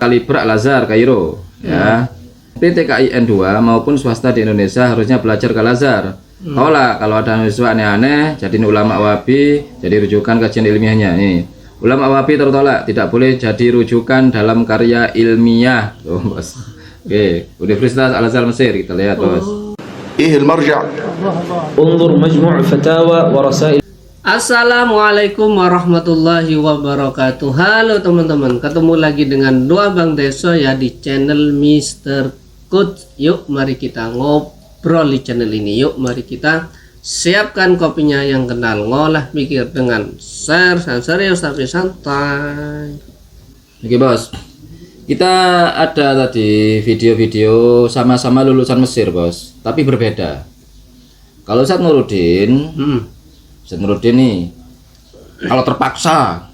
Kaliber Al-Azhar Kairo ya. PTKIN 2 maupun swasta di Indonesia harusnya belajar ke Al-Azhar. Tolak kalau ada mahasiswa aneh-aneh jadi ulama Wahabi, jadi rujukan kajian ilmiahnya. Nih, ulama Wahabi tertolak, tidak boleh jadi rujukan dalam karya ilmiah. Tuh, Bos. Oke, Universitas Al-Azhar Mesir kita lihat, Bos. المرجع انظر مجموع فتاوى ورسائل. Assalamualaikum warahmatullahi wabarakatuh. Halo teman-teman, ketemu lagi dengan Doa Bang Deso ya di channel Mr. Coach. Yuk mari kita ngobrol di channel ini. Yuk mari kita siapkan kopinya yang kenal, ngolah mikir dengan share serius tapi santai. Oke, Bos. Kita ada tadi video-video sama-sama lulusan Mesir, Bos, tapi berbeda. Kalau Ustaz Nuruddin, Ustaz Nuruddin nih, kalau terpaksa,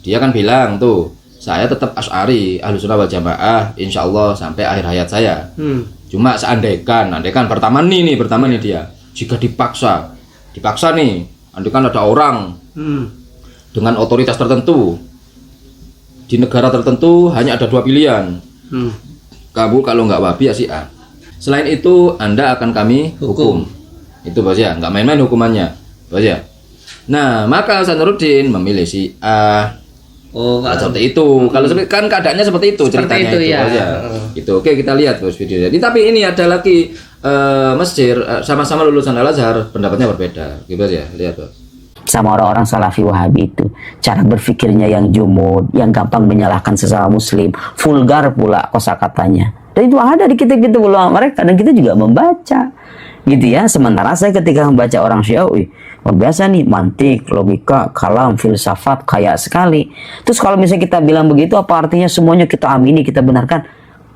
dia kan bilang tuh, saya tetap Asy'ari, Ahlussunnah wal Jamaah, insya Allah sampai akhir hayat saya. Cuma seandaikan, pertama nih dia, jika dipaksa nih, andaikan ada orang dengan otoritas tertentu di negara tertentu hanya ada dua pilihan, kamu kalau nggak Wahabi ya Syiah. Selain itu Anda akan kami hukum. Itu Bos ya, nggak main-main hukumannya, Bos ya. Nah, maka Ustaz Nuruddin memilih Syiah. Oh, seperti itu. Kalau kan keadaannya seperti itu ceritanya itu, ya. Bos ya. Gitu. Oke, kita lihat Bos videonya. Tapi ini ada lagi Mesir sama-sama lulusan Al-Azhar, pendapatnya berbeda. Gitu ya, lihat Bos. Sama orang-orang Salafi Wahabi itu, cara berpikirnya yang jumud, yang gampang menyalahkan sesama muslim, vulgar pula kosakatanya. Dan itu ada di kitab-kitab ulama mereka, dan kita juga membaca gitu ya. Sementara saya ketika membaca orang Syiah, luar biasa nih, mantik, logika, kalam, filsafat, kaya sekali. Terus kalau misalnya kita bilang begitu, apa artinya semuanya kita amini, kita benarkan?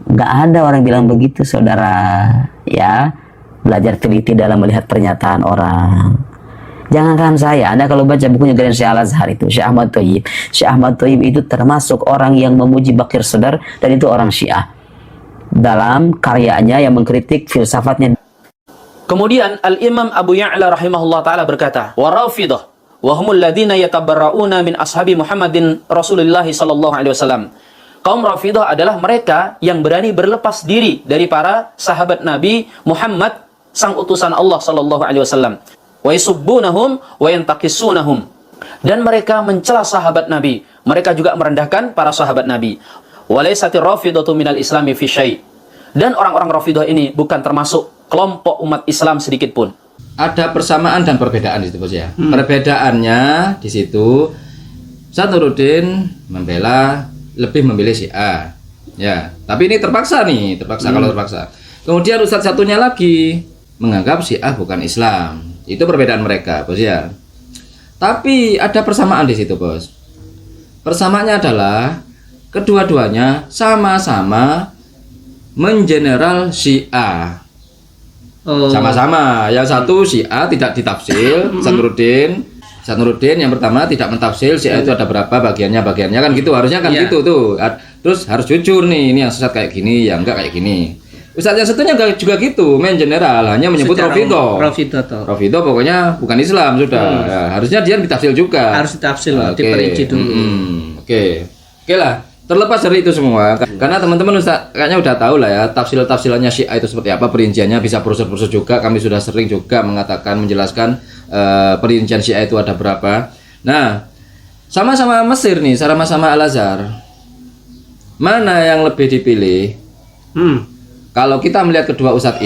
Nggak ada orang bilang begitu, saudara. Ya, belajar teliti dalam melihat pernyataan orang. Jangankan saya, Anda kalau baca bukunya Grand Syekh Al-Azhar itu, Syekh Ahmad Thayyib. Syekh Ahmad Thayyib itu termasuk orang yang memuji Baqir Sadr, dan itu orang Syiah. Dalam karyanya yang mengkritik filsafatnya. Kemudian Al-Imam Abu Ya'la rahimahullah ta'ala berkata, Warafidah, wahumul ladhina yatabarra'una min ashabi Muhammadin Rasulullah sallallahu alaihi wasallam. Kaum Rafidah adalah mereka yang berani berlepas diri dari para sahabat Nabi Muhammad, sang utusan Allah sallallahu alaihi wasallam. Wa yasubbunahum wa yantaqisunahum. Dan mereka mencela sahabat Nabi. Mereka juga merendahkan para sahabat Nabi. Wa laysatir rafidatu minal islami fi syai'. Dan orang-orang Rafidah ini bukan termasuk kelompok umat Islam sedikit pun. Ada persamaan dan perbedaan di situ, Bos ya. Perbedaannya di situ, Ustaz Nuruddin lebih memilih Syiah. Ya, tapi ini terpaksa kalau terpaksa. Kemudian Ustaz satunya lagi menganggap Syiah bukan Islam. Itu perbedaan mereka, Bos ya. Tapi ada persamaan di situ, Bos. Persamaannya adalah kedua-duanya sama-sama mengeneral Syiah. Sama-sama. Yang satu Syiah tidak ditafsir, Ustaz Nuruddin yang pertama tidak mentafsir Syiah itu ada berapa bagiannya kan gitu, harusnya kan gitu tuh. Terus harus jujur nih, ini yang sesat kayak gini, yang enggak kayak gini. Ustaz yang satunya juga gitu, main general, hanya menyebut Rafidah pokoknya bukan Islam sudah. Ya, harusnya dia ditafsir juga. Harus ditafsir lah, diperinci dulu. Oke lah. Terlepas dari itu semua, karena teman-teman Ustaz kayaknya udah tahu lah ya tafsirannya Syiah itu seperti apa, perinciannya bisa brosur-brosur juga. Kami sudah sering juga menjelaskan perincian Syiah itu ada berapa. Nah, sama-sama Mesir nih, sama-sama Al-Azhar. Mana yang lebih dipilih? Kalau kita melihat kedua ustadz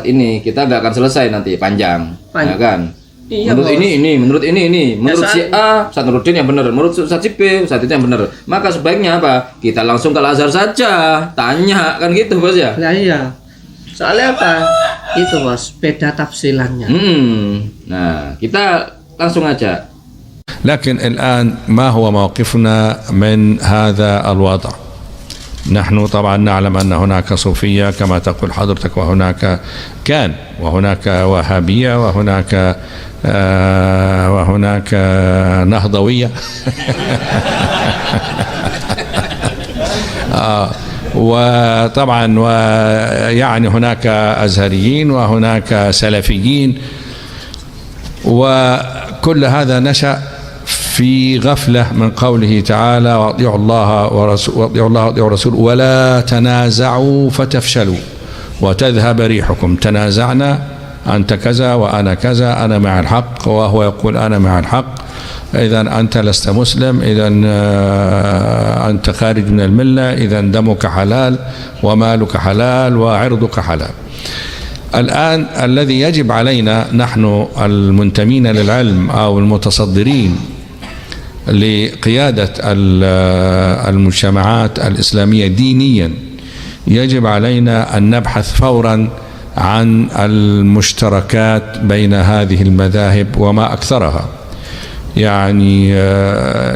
ini, kita nggak akan selesai nanti panjang. Ya kan? Iya, menurut Syiah, Ustaz Nuruddin yang benar, menurut Ustaz B, Ustaz itu yang benar. Maka sebaiknya apa? Kita langsung ke Al-Azhar saja, tanya kan gitu, Bos ya. Nah, iya. Soalnya apa? Itu Bos, beda tafsirannya. Nah, kita langsung aja. لكن الآن ما هو موقفنا من هذا الوضع؟ نحن طبعا نعلم أن هناك صوفية كما تقول حضرتك، وهناك وهناك وهابية، وهناك نهضوية وطبعا ويعني هناك أزهريين وهناك سلفيين، وكل هذا نشأ في غفلة من قوله تعالى وأطيعوا الله وأطيعوا الرسول ولا تنازعوا فتفشلوا وتذهب ريحكم. تنازعنا، أنت كذا وأنا كذا، أنا مع الحق وهو يقول أنا مع الحق، إذا أنت لست مسلم، إذا أنت خارج من الملة، إذا دمك حلال ومالك حلال وعرضك حلال. الآن الذي يجب علينا نحن المنتمين للعلم أو المتصدرين لقيادة المجتمعات الإسلامية دينيا، يجب علينا أن نبحث فورا عن المشتركات بين هذه المذاهب وما أكثرها. يعني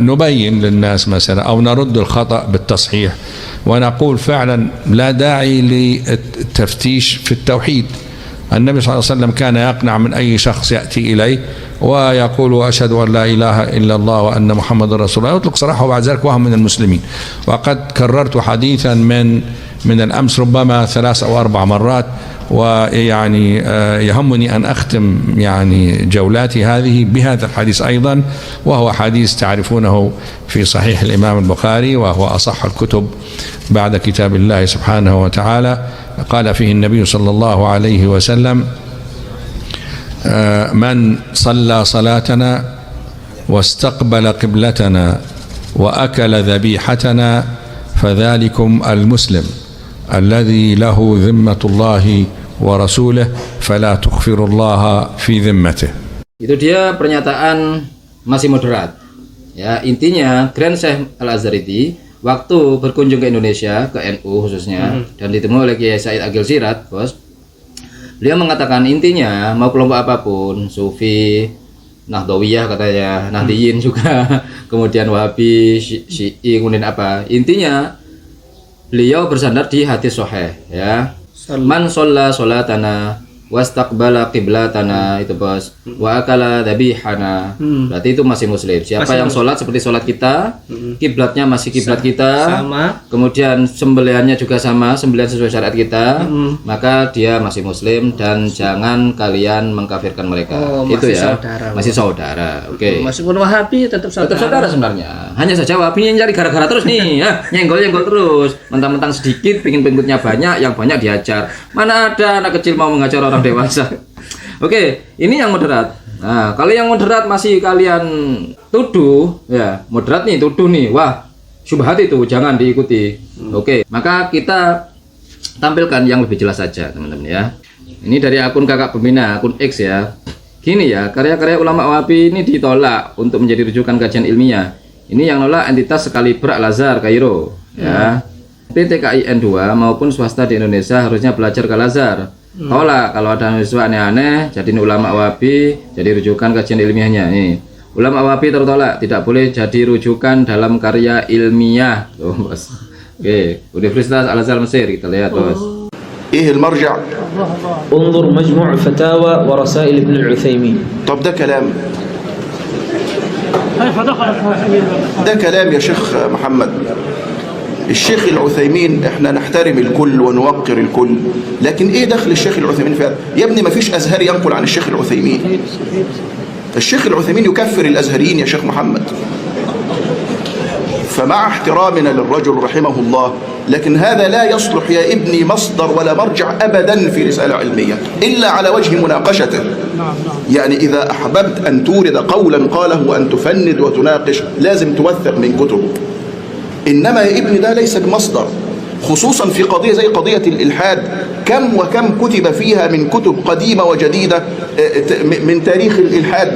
نبين للناس مثلا أو نرد الخطأ بالتصحيح ونقول فعلا لا داعي للتفتيش في التوحيد. النبي صلى الله عليه وسلم كان يقنع من أي شخص يأتي إليه ويقول أشهد أن لا إله إلا الله وأن محمد رسول الله، يطلق سراحه وبعد ذلك وهم من المسلمين. وقد كررت حديثا من الأمس ربما 3 أو 4 مرات، ويعني يهمني أن أختم يعني جولاتي هذه بهذا الحديث أيضا، وهو حديث تعرفونه في صحيح الإمام البخاري، وهو أصح الكتب بعد كتاب الله سبحانه وتعالى. قال فيه النبي صلى الله عليه وسلم: من صلى صلاتنا واستقبل قبلتنا وأكل ذبيحتنا فذلكم المسلم الذي له ذمة الله ورسوله فلا تخفر الله في ذمته. Itu dia pernyataan masih moderat. Ya, intinya Grand Syekh Al-Azhari waktu berkunjung ke Indonesia, ke NU khususnya, dan ditemui oleh Kiai Said Agil Sirat, bos. Beliau mengatakan intinya mau kelompok apapun, Sufi, Nahdawiyah katanya, Nahdiyin juga, kemudian Wahabi, Syi'i, kemudian apa? Intinya beliau bersandar di hadis sahih, ya. Man sholla sholatana wastaqbala qiblatana, itu bos, wa akala dzabihana, berarti itu masih muslim. Siapa yang sholat seperti sholat kita, kiblatnya masih kiblat kita, sama, kemudian sembelihannya juga sama, sembelihan sesuai syariat kita, maka dia masih muslim dan jangan kalian mengkafirkan mereka. Itu ya, saudara, masih saudara. Oke. Meskipun Wahabi tetap saudara. Tetap saudara sebenarnya. Hanya saja Wahabi nyari gara-gara terus nih, ya, nyenggol terus. Mentang-mentang sedikit, pingin pengikutnya banyak, yang banyak dihajar. Mana ada anak kecil mau mengajar orang dewasa. Oke, ini yang moderat. Nah, kalau yang moderat masih kalian tuduh, ya, moderat nih, tuduh nih, wah, syubhat itu jangan diikuti. Oke, maka kita tampilkan yang lebih jelas saja, teman-teman ya. Ini dari akun Kakak Pembina, akun X ya. Gini ya, karya-karya ulama Wahabi ini ditolak untuk menjadi rujukan kajian ilmiah. Ini yang nolak entitas sekaliber Al-Azhar Kairo, ya. PTKIN 2 maupun swasta di Indonesia harusnya belajar ke Al-Azhar. Tolak kalau ada mahasiswa aneh-aneh jadi ulama Wahabi jadi rujukan kajian ilmiahnya. Nih, ulama Wahabi tertolak, tidak boleh jadi rujukan dalam karya ilmiah. Tuh, bos. Oke, Universitas Al-Azhar Mesir, kita lihat, bos. ايه المرجع؟ انظر مجموع فتاوى ورسائل ابن العثيمين. طب ده كلام، ده كلام يا شيخ محمد. الشيخ العثيمين احنا نحترم الكل ونوقر الكل، لكن ايه دخل الشيخ العثيمين في هذا؟ يا ابني ما فيش ازهري ينقل عن الشيخ العثيمين. الشيخ العثيمين يكفر الازهريين يا شيخ محمد. فمع احترامنا للرجل رحمه الله، لكن هذا لا يصلح يا ابني مصدر ولا مرجع ابدا في رسالة علمية الا على وجه مناقشته. يعني اذا احببت ان تورد قولا قاله وان تفند وتناقش لازم توثق من كتبه. إنما يا ابني ده ليس بمصدر، خصوصا في قضية زي قضية الإلحاد. كم وكم كتب فيها من كتب قديمة وجديدة من تاريخ الإلحاد،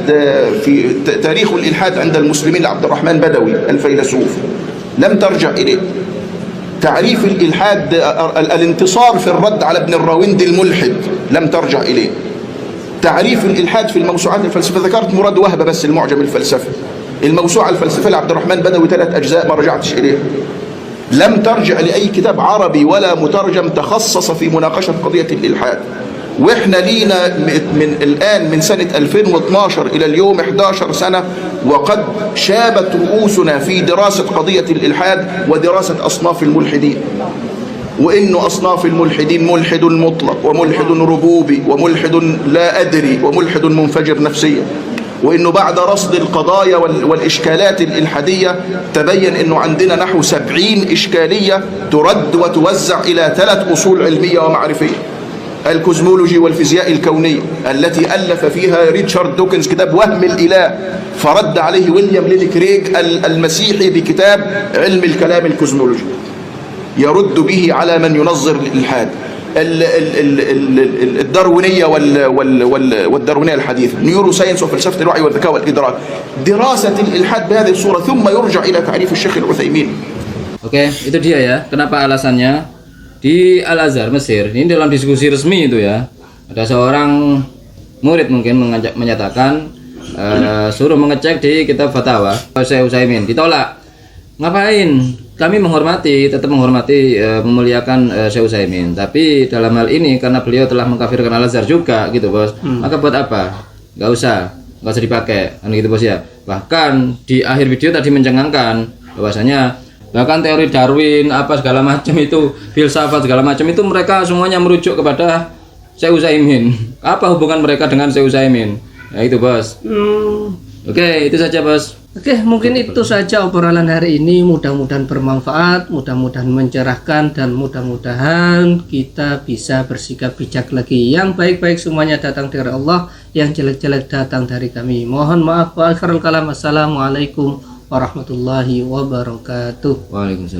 في تاريخ الإلحاد عند المسلمين لعبد الرحمن بدوي الفيلسوف لم ترجع إليه. تعريف الإلحاد الانتصار في الرد على ابن الراوندي الملحد لم ترجع إليه. تعريف الإلحاد في الموسوعات الفلسفة ذكرت مراد وهبة بس المعجم الفلسفي. الموسوعة الفلسفية لعبد الرحمن بدوي 3 أجزاء ما رجعتش إليه. لم ترجع لأي كتاب عربي ولا مترجم تخصص في مناقشة قضية الإلحاد. وإحنا لينا من الآن من سنة 2012 إلى اليوم 11 سنة وقد شابت رؤوسنا في دراسة قضية الإلحاد ودراسة أصناف الملحدين، وإنه أصناف الملحدين ملحد مطلق وملحد ربوبي وملحد لا أدري وملحد منفجر نفسيا. وإنه بعد رصد القضايا والإشكالات الإلحادية تبين أنه عندنا نحو 70 إشكالية ترد وتوزع إلى 3 أصول علمية ومعرفية: الكوزمولوجي والفيزياء الكونية التي ألف فيها ريتشارد دوكنز كتاب وهم الإله، فرد عليه ويليام ليني كريغ المسيحي بكتاب علم الكلام الكوزمولوجي يرد به على من ينظر الإلحاد. الداروينية والداروينية الحديثة، نيورو ساينس وفلسفة الوعي والذكاء والإدراك، دراسة الإلحاد بهذه الصورة ثم يرجع إلى تعريف الشيخ العثيمين. Oke, itu dia ya. Kenapa alasannya? Di Al-Azhar Mesir, ini dalam diskusi resmi itu ya, ada seorang murid mungkin menyatakan suruh mengecek di kitab fatwa Syekh Utsaimin, ditolak. Ngapain? Kami menghormati, tetap menghormati, memuliakan Syekh Utsaimin, tapi dalam hal ini karena beliau telah mengkafirkan Al-Azhar juga gitu bos, maka buat apa? Nggak usah dipakai, kan gitu bos ya. Bahkan di akhir video tadi mencengangkan bahwasanya bahkan teori Darwin apa segala macam itu, filsafat segala macam itu mereka semuanya merujuk kepada Syekh Utsaimin. Apa hubungan mereka dengan Syekh Utsaimin? Ya itu bos. Oke, itu saja bos. Oke, mungkin itu saja obrolan hari ini. Mudah-mudahan bermanfaat, mudah-mudahan mencerahkan, dan mudah-mudahan kita bisa bersikap bijak lagi. Yang baik-baik semuanya datang dari Allah, yang jelek-jelek datang dari kami. Mohon maaf. Wa akhirul kalam. Assalamualaikum warahmatullahi wabarakatuh. Waalaikumsalam.